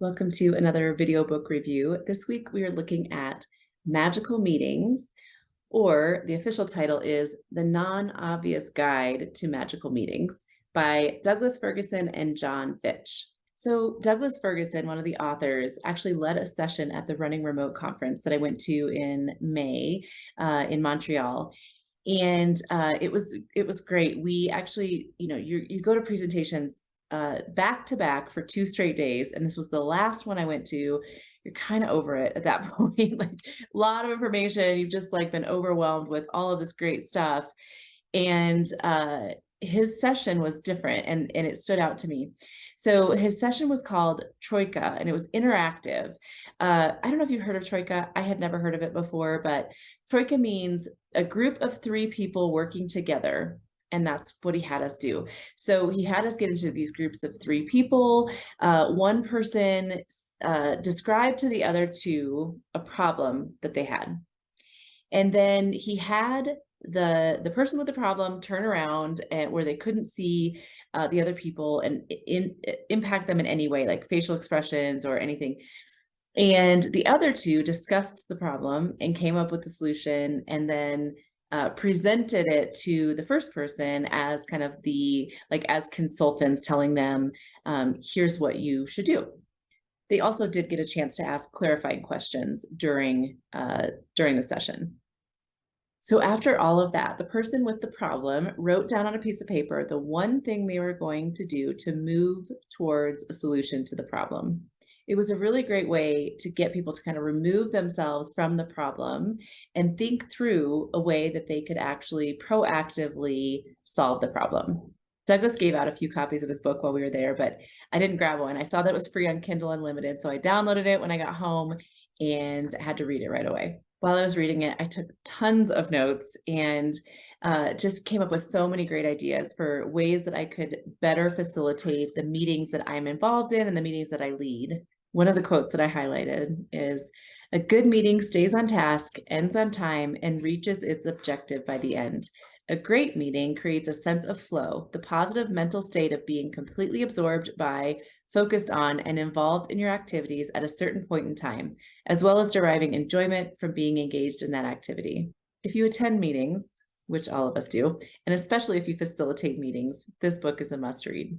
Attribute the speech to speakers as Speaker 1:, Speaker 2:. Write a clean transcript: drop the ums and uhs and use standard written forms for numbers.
Speaker 1: Welcome to another video book review. This week we are looking at Magical Meetings, or the official title is The Non-Obvious Guide to Magical Meetings by Douglas Ferguson and John Fitch. So Douglas Ferguson, one of the authors, actually led a session at the Running Remote conference that I went to in May in Montreal. And it was great. We actually, you go to presentations back to back for 2 straight days, and this was the last one I went to. You're kind of over it at that point. Like, a lot of information. You've just been overwhelmed with all of this great stuff. And his session was different, and it stood out to me. So his session was called Troika, and it was interactive. I don't know if you've heard of Troika. I had never heard of it before, but Troika means a group of 3 people working together. And that's what he had us do. So he had us get into these groups of 3 people. One person described to the other 2 a problem that they had. And then he had the person with the problem turn around and where they couldn't see the other people and impact them in any way, like facial expressions or anything. And the other 2 discussed the problem and came up with the solution, and then presented it to the first person as kind of as consultants, telling them, here's what you should do. They also did get a chance to ask clarifying questions during the session. So after all of that, the person with the problem wrote down on a piece of paper the one thing they were going to do to move towards a solution to the problem. It was a really great way to get people to kind of remove themselves from the problem and think through a way that they could actually proactively solve the problem. Douglas gave out a few copies of his book while we were there, but I didn't grab one. I saw that it was free on Kindle Unlimited, so I downloaded it when I got home and had to read it right away. While I was reading it, I took tons of notes and just came up with so many great ideas for ways that I could better facilitate the meetings that I'm involved in and the meetings that I lead. One of the quotes that I highlighted is, "A good meeting stays on task, ends on time, and reaches its objective by the end. A great meeting creates a sense of flow, the positive mental state of being completely absorbed by, focused on, and involved in your activities at a certain point in time, as well as deriving enjoyment from being engaged in that activity." If you attend meetings, which all of us do, and especially if you facilitate meetings, this book is a must read.